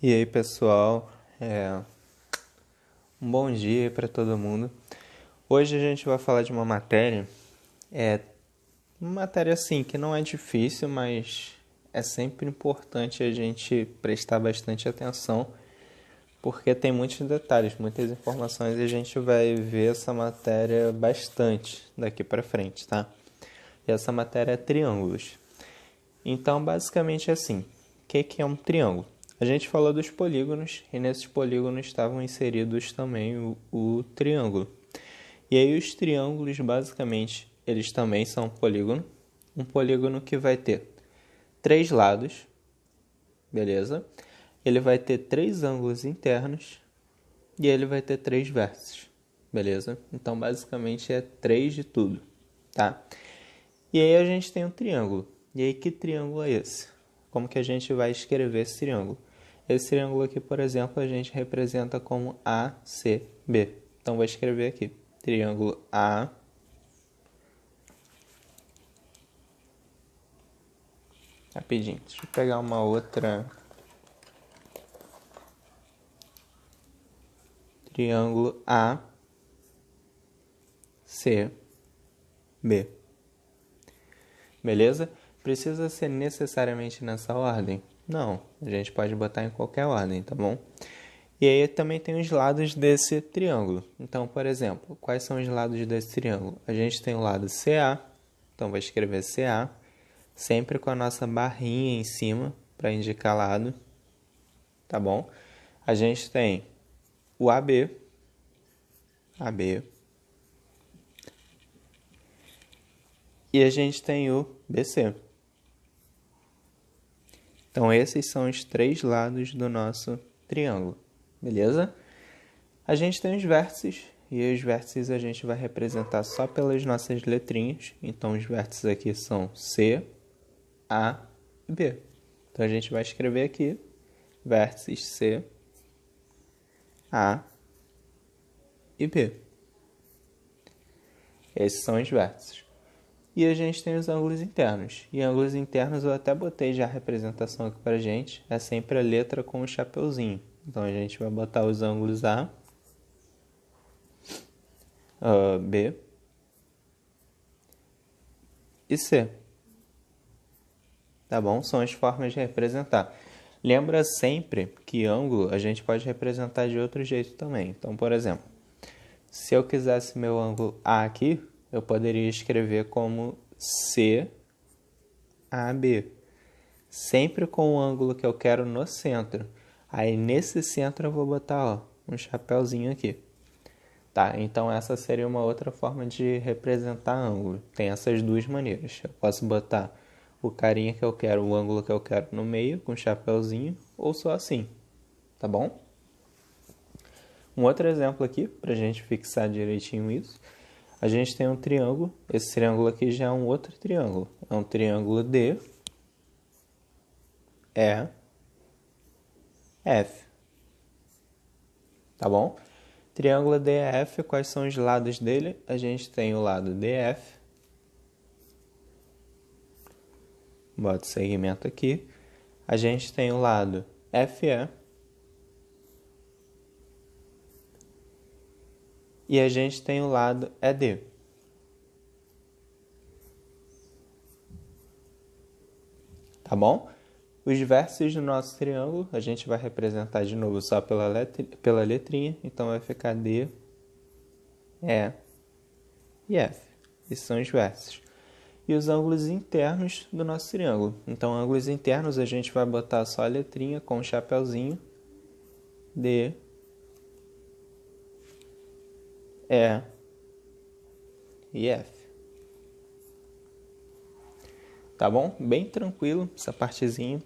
E aí, pessoal, um bom dia para todo mundo. Hoje a gente vai falar de uma matéria, uma matéria assim que não é difícil, mas é sempre importante a gente prestar bastante atenção, porque tem muitos detalhes, muitas informações e a gente vai ver essa matéria bastante daqui para frente, tá? E essa matéria é triângulos. Então, basicamente é assim, o que é um triângulo? A gente falou dos polígonos e nesses polígonos estavam inseridos também o triângulo. E aí os triângulos, basicamente, eles também são um polígono. Um polígono que vai ter 3 lados, beleza? Ele vai ter 3 ângulos internos e ele vai ter 3 vértices, beleza? Então, basicamente, é 3 de tudo, tá? E aí a gente tem um triângulo. E aí, que triângulo é esse? Como que a gente vai escrever esse triângulo? Esse triângulo aqui, por exemplo, a gente representa como ACB. Então, vou escrever aqui. Triângulo A. Rapidinho. Deixa eu pegar uma outra. Triângulo ACB. Beleza? Precisa ser necessariamente nessa ordem? Não, a gente pode botar em qualquer ordem, tá bom? E aí também tem os lados desse triângulo. Então, por exemplo, quais são os lados desse triângulo? A gente tem o lado CA, então vai escrever CA, sempre com a nossa barrinha em cima para indicar lado, tá bom? A gente tem o AB, e a gente tem o BC. Então, esses são os 3 lados do nosso triângulo, beleza? A gente tem os vértices, e os vértices a gente vai representar só pelas nossas letrinhas. Então, os vértices aqui são C, A e B. Então, a gente vai escrever aqui, vértices C, A e B. Esses são os vértices. E a gente tem os ângulos internos. E ângulos internos eu até botei já a representação aqui pra gente. É sempre a letra com o chapeuzinho. Então a gente vai botar os ângulos A, B e C. Tá bom? São as formas de representar. Lembra sempre que ângulo a gente pode representar de outro jeito também. Então, por exemplo, se eu quisesse meu ângulo A aqui, eu poderia escrever como CAB, sempre com o ângulo que eu quero no centro. Aí nesse centro eu vou botar um chapéuzinho aqui. Tá? Então essa seria uma outra forma de representar ângulo. Tem essas duas maneiras. Eu posso botar o carinha que eu quero, o ângulo que eu quero no meio, com chapéuzinho, ou só assim. Tá bom? Um outro exemplo aqui, para a gente fixar direitinho isso. A gente tem um triângulo. Esse triângulo aqui já é um outro triângulo. É um triângulo D, E, F. Tá bom? Triângulo DEF, quais são os lados dele? A gente tem o lado DF. Bota o segmento aqui. A gente tem o lado FE. E a gente tem o lado ED. Tá bom? Os vértices do nosso triângulo, a gente vai representar de novo só pela letrinha. Então, vai ficar D, E e F. Esses são os vértices. E os ângulos internos do nosso triângulo. Então, ângulos internos, a gente vai botar só a letrinha com o chapéuzinho. D, E e F. Tá bom? Bem tranquilo essa partezinha.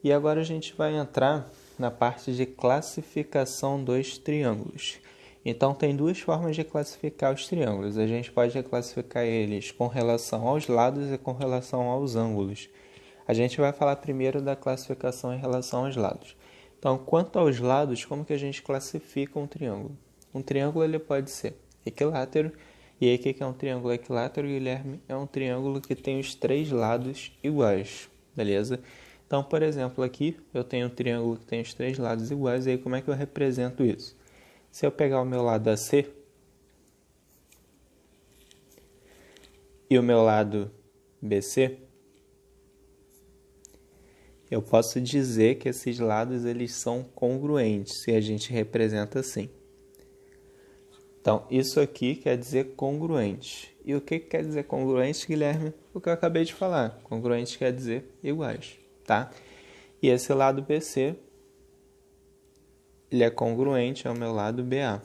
E agora a gente vai entrar na parte de classificação dos triângulos. Então, tem duas formas de classificar os triângulos. A gente pode classificar eles com relação aos lados e com relação aos ângulos. A gente vai falar primeiro da classificação em relação aos lados. Então, quanto aos lados, como que a gente classifica um triângulo? Um triângulo ele pode ser equilátero. E aí, o que é um triângulo equilátero, Guilherme? É um triângulo que tem os 3 lados iguais, beleza? Então, por exemplo, aqui eu tenho um triângulo que tem os três lados iguais, e aí como é que eu represento isso? Se eu pegar o meu lado AC e o meu lado BC, eu posso dizer que esses lados eles são congruentes, se a gente representa assim. Então, isso aqui quer dizer congruente. E o que quer dizer congruente, Guilherme? O que eu acabei de falar. Congruente quer dizer iguais, tá? E esse lado BC, ele é congruente ao meu lado BA.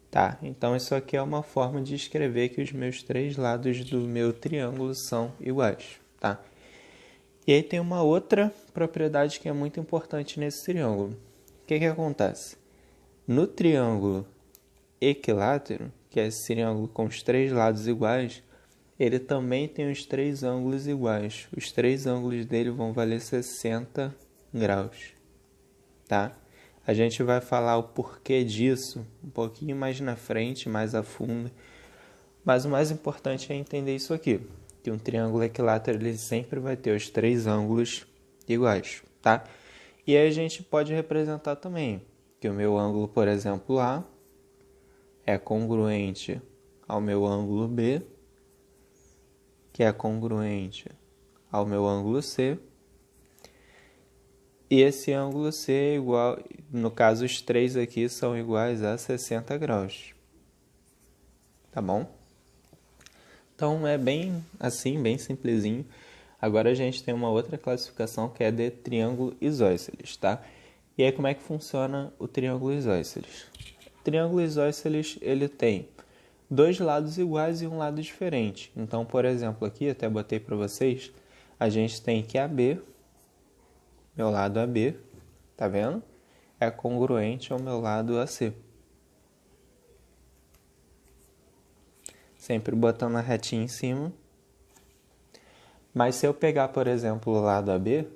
Tá? Então, isso aqui é uma forma de escrever que os meus três lados do meu triângulo são iguais, tá? E aí tem uma outra propriedade que é muito importante nesse triângulo. O que acontece? No triângulo equilátero, que é esse triângulo com os três lados iguais, ele também tem os três ângulos iguais. Os três ângulos dele vão valer 60 graus, tá? A gente vai falar o porquê disso um pouquinho mais na frente, mais a fundo. Mas o mais importante é entender isso aqui, que um triângulo equilátero ele sempre vai ter os três ângulos iguais, tá? E aí a gente pode representar também que o meu ângulo, por exemplo, A é congruente ao meu ângulo B, que é congruente ao meu ângulo C, e esse ângulo C é igual, no caso os três aqui são iguais a 60 graus, tá bom? Então é bem assim, bem simplesinho. Agora a gente tem uma outra classificação que é de triângulo isósceles, tá? E aí como é que funciona o triângulo isósceles? O triângulo isósceles ele tem dois lados iguais e um lado diferente. Então, por exemplo, aqui até botei para vocês, a gente tem que AB, meu lado AB, tá vendo? É congruente ao meu lado AC. Sempre botando a retinha em cima. Mas se eu pegar, por exemplo, o lado AB,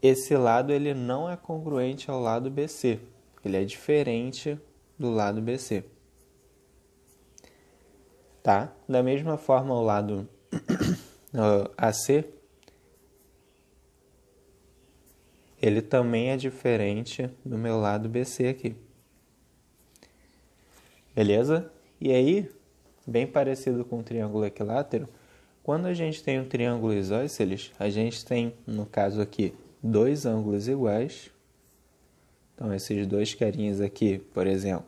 esse lado ele não é congruente ao lado BC. Ele é diferente do lado BC. Tá? Da mesma forma, o lado AC, ele também é diferente do meu lado BC aqui. Beleza? E aí, bem parecido com o triângulo equilátero, quando a gente tem um triângulo isósceles, a gente tem, no caso aqui, dois ângulos iguais. Então, esses dois carinhas aqui, por exemplo,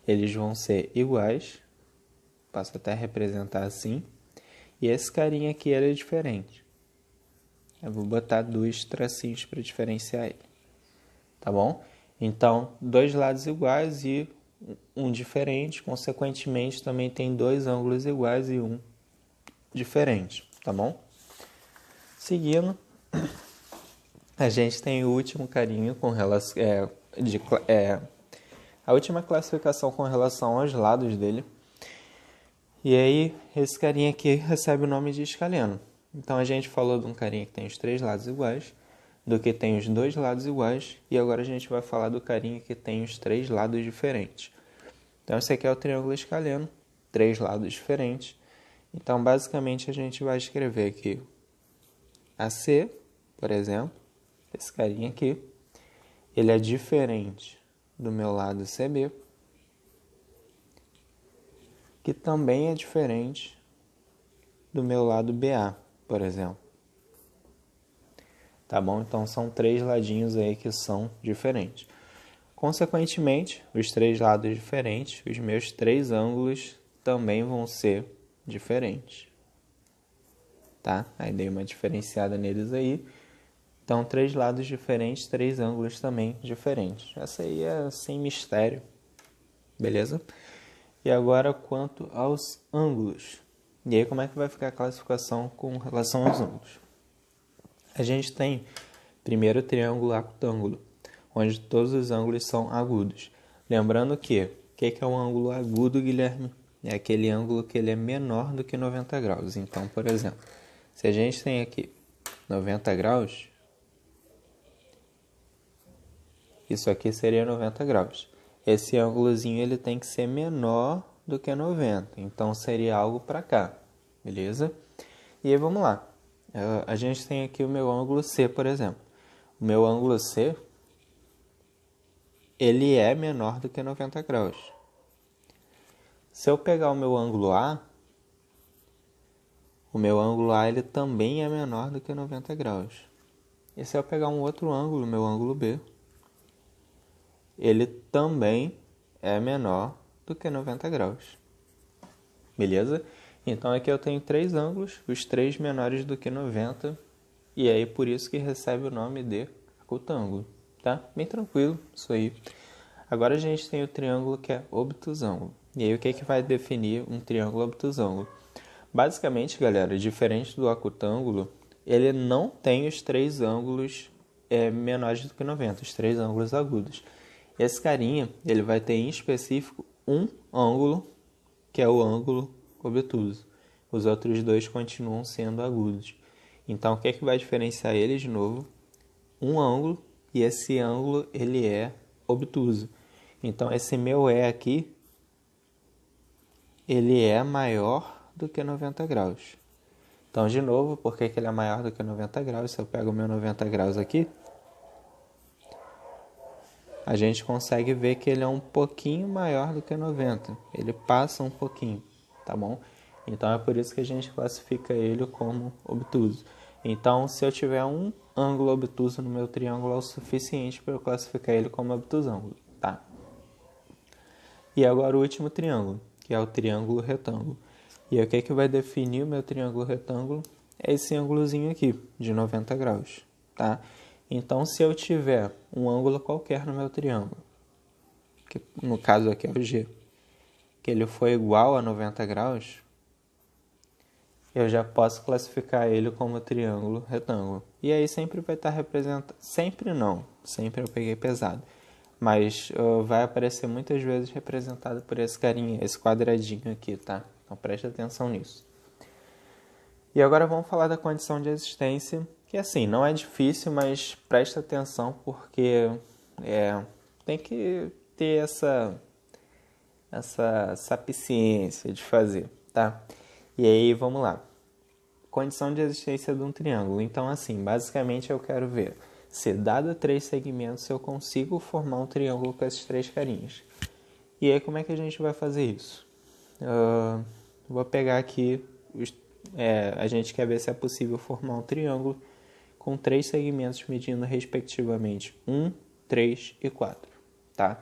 eles vão ser iguais. Posso até representar assim. E esse carinha aqui ele é diferente. Eu vou botar dois tracinhos para diferenciar ele. Tá bom? Então, dois lados iguais e um diferente. Consequentemente, também tem dois ângulos iguais e um diferente. Tá bom? Seguindo, a gente tem o último carinho com relação... a última classificação com relação aos lados dele. E aí, esse carinha aqui recebe o nome de escaleno. Então, a gente falou de um carinha que tem os três lados iguais, do que tem os dois lados iguais, e agora a gente vai falar do carinha que tem os três lados diferentes. Então, esse aqui é o triângulo escaleno, três lados diferentes. Então, basicamente, a gente vai escrever aqui AC, por exemplo, esse carinha aqui, ele é diferente do meu lado CB, que também é diferente do meu lado BA, por exemplo. Tá bom? Então, são três ladinhos aí que são diferentes. Consequentemente, os três lados diferentes, os meus três ângulos também vão ser diferentes. Tá? Aí dei uma diferenciada neles aí. Então, três lados diferentes, três ângulos também diferentes. Essa aí é sem mistério. Beleza? E agora, quanto aos ângulos. E aí, como é que vai ficar a classificação com relação aos ângulos? A gente tem, primeiro, o triângulo acutângulo, onde todos os ângulos são agudos. Lembrando que, o que é um ângulo agudo, Guilherme? É aquele ângulo que ele é menor do que 90 graus. Então, por exemplo, se a gente tem aqui 90 graus, isso aqui seria 90 graus. Esse ângulozinho ele tem que ser menor do que 90, então seria algo para cá. beleza? E aí vamos lá. A gente tem aqui o meu ângulo C, por exemplo. O meu ângulo C, ele é menor do que 90 graus. Se eu pegar o meu ângulo A, ele também é menor do que 90 graus. E se eu pegar um outro ângulo, meu ângulo B, ele também é menor do que 90 graus. Beleza? Então aqui eu tenho 3 ângulos, os 3 menores do que 90, e aí por isso que recebe o nome de acutângulo, tá? Bem tranquilo isso aí. Agora a gente tem o triângulo que é obtusângulo. E aí o que que vai definir um triângulo obtusângulo? Basicamente, galera, diferente do acutângulo, ele não tem os 3 ângulos menores do que 90, os 3 ângulos agudos. Esse carinha, ele vai ter em específico um ângulo, que é o ângulo obtuso. Os outros 2 continuam sendo agudos. Então, o que é que vai diferenciar eles de novo? Um ângulo, e esse ângulo ele é obtuso. Então, esse meu E aqui, ele é maior do que 90 graus. Então, de novo, por que ele é maior do que 90 graus? Se eu pego o meu 90 graus aqui, a gente consegue ver que ele é um pouquinho maior do que 90. Ele passa um pouquinho, tá bom? Então, é por isso que a gente classifica ele como obtuso. Então, se eu tiver um ângulo obtuso no meu triângulo, é o suficiente para eu classificar ele como obtusângulo, tá? E agora o último triângulo, que é o triângulo retângulo. E aí, o que é que vai definir o meu triângulo retângulo? É esse ângulozinho aqui, de 90 graus, tá? Então, se eu tiver um ângulo qualquer no meu triângulo, que no caso aqui é o G, que ele for igual a 90 graus, eu já posso classificar ele como triângulo retângulo. E aí sempre vai estar representado... Sempre não, sempre eu peguei pesado. Mas vai aparecer muitas vezes representado por esse carinha, esse quadradinho aqui, tá? Então preste atenção nisso. E agora vamos falar da condição de existência, que assim, não é difícil, mas presta atenção porque tem que ter essa sapiência de fazer, tá? E aí, vamos lá. Condição de existência de um triângulo. Então, assim, basicamente eu quero ver se, dado 3 segmentos, eu consigo formar um triângulo com esses 3 carinhas. E aí, como é que a gente vai fazer isso? Vou pegar aqui... a gente quer ver se é possível formar um triângulo com 3 segmentos medindo, respectivamente, 1, 3 e 4, tá?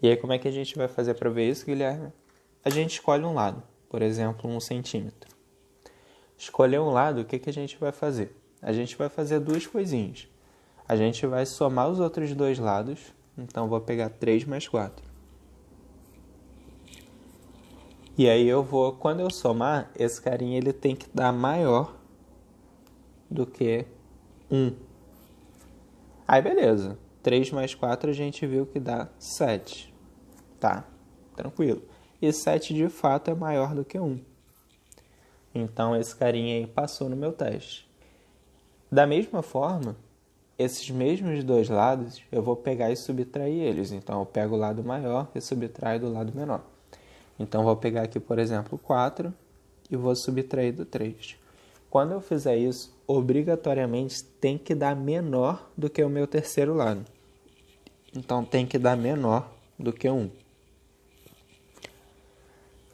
E aí, como é que a gente vai fazer para ver isso, Guilherme? A gente escolhe um lado, por exemplo, 1 centímetro. Escolher um lado, o que a gente vai fazer? A gente vai fazer 2 coisinhas. A gente vai somar os outros 2 lados, então vou pegar 3 mais 4. E aí quando eu somar, esse carinha ele tem que dar maior do que 1. Aí beleza, 3 mais 4 a gente viu que dá 7. Tá, tranquilo. E 7 de fato é maior do que 1. Então esse carinha aí passou no meu teste. Da mesma forma, esses mesmos 2 lados eu vou pegar e subtrair eles. Então eu pego o lado maior e subtraio do lado menor. Então vou pegar aqui, por exemplo, 4 e vou subtrair do 3. Quando eu fizer isso, obrigatoriamente tem que dar menor do que o meu terceiro lado. Então tem que dar menor do que 1.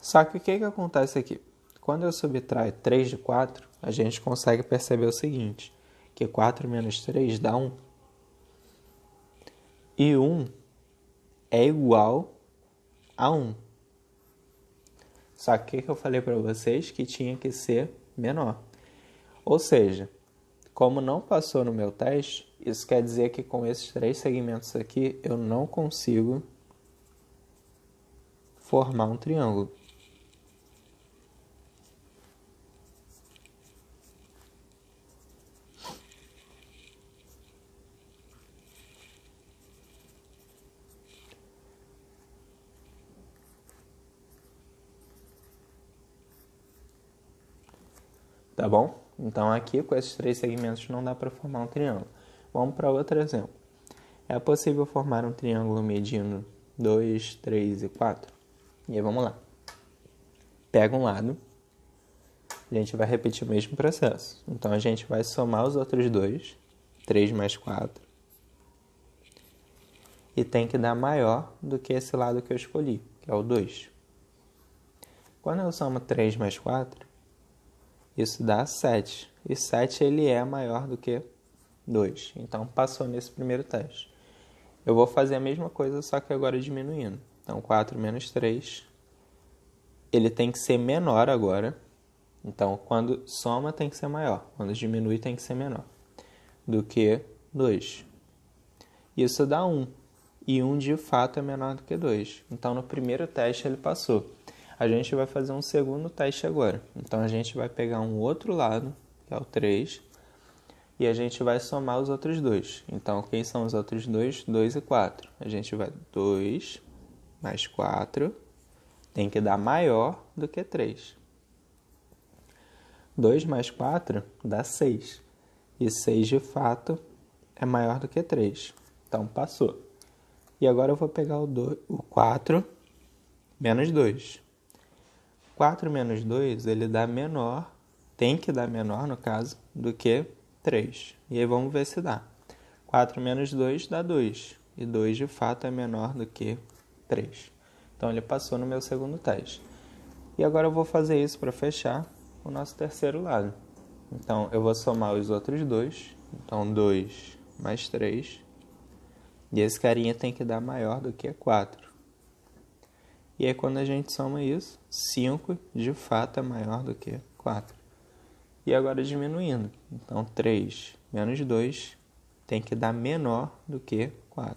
Só que o que acontece aqui? Quando eu subtraio 3 de 4, a gente consegue perceber o seguinte, que 4 menos 3 dá 1. E 1 é igual a 1. Só que o que eu falei para vocês? Que tinha que ser menor. Ou seja, como não passou no meu teste, isso quer dizer que com esses 3 segmentos aqui, eu não consigo formar um triângulo. Tá bom? Então aqui com esses 3 segmentos não dá para formar um triângulo. Vamos para outro exemplo. É possível formar um triângulo medindo 2, 3 e 4? E aí vamos lá. Pega um lado, a gente vai repetir o mesmo processo. Então, a gente vai somar os outros dois, 3 mais 4, e tem que dar maior do que esse lado que eu escolhi, que é o 2. Quando eu somo 3 mais 4, isso dá 7. E 7 ele é maior do que 2. Então, passou nesse primeiro teste. Eu vou fazer a mesma coisa, só que agora diminuindo. Então, 4 menos 3, ele tem que ser menor agora. Então, quando soma tem que ser maior. Quando diminui tem que ser menor do que 2. Isso dá 1. E 1 de fato é menor do que 2. Então, no primeiro teste ele passou. A gente vai fazer um segundo teste agora. Então, a gente vai pegar um outro lado, que é o 3, e a gente vai somar os outros dois. Então, quem são os outros dois? 2 e 4. A gente vai 2 mais 4, tem que dar maior do que 3. 2 mais 4 dá 6. E 6, de fato, é maior do que 3. Então, passou. E agora eu vou pegar o 4 menos 2. 4 menos 2, ele dá menor, tem que dar menor, no caso, do que 3. E aí vamos ver se dá. 4 menos 2 dá 2. E 2, de fato, é menor do que 3. Então, ele passou no meu segundo teste. E agora eu vou fazer isso para fechar o nosso terceiro lado. Então, eu vou somar os outros dois. Então, 2 mais 3. E esse carinha tem que dar maior do que 4. E aí, quando a gente soma isso, 5 de fato é maior do que 4. E agora diminuindo. Então, 3 menos 2 tem que dar menor do que 4.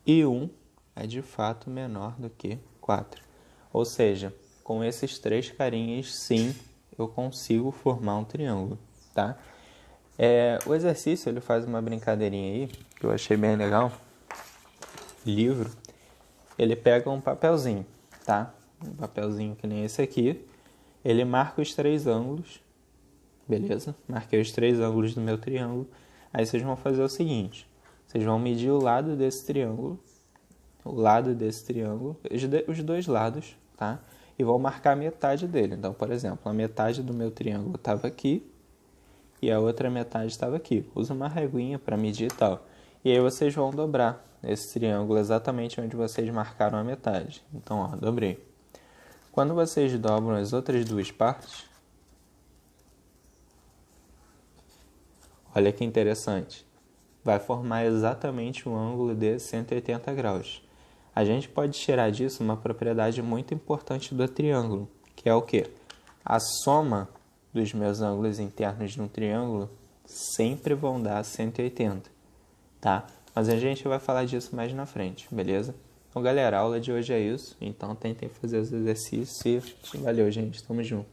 E 1 é de fato menor do que 4. Ou seja, com esses três carinhas, sim, eu consigo formar um triângulo, tá? O exercício, ele faz uma brincadeirinha aí, que eu achei bem legal. Livro. Ele pega um papelzinho, tá? Um papelzinho que nem esse aqui. Ele marca os 3 ângulos, beleza? Marquei os 3 ângulos do meu triângulo. Aí vocês vão fazer o seguinte. Vocês vão medir o lado desse triângulo, os dois lados, tá? E vão marcar a metade dele. Então, por exemplo, a metade do meu triângulo estava aqui e a outra metade estava aqui. Usa uma reguinha para medir e tal. E aí vocês vão dobrar esse triângulo exatamente onde vocês marcaram a metade. Então, ó, dobrei. Quando vocês dobram as outras duas partes, olha que interessante, vai formar exatamente um ângulo de 180 graus. A gente pode tirar disso uma propriedade muito importante do triângulo, que é o quê? A soma dos meus ângulos internos de um triângulo sempre vão dar 180, tá? Mas a gente vai falar disso mais na frente, beleza? Então, galera, a aula de hoje é isso. Então, tentem fazer os exercícios e valeu, gente. Tamo junto.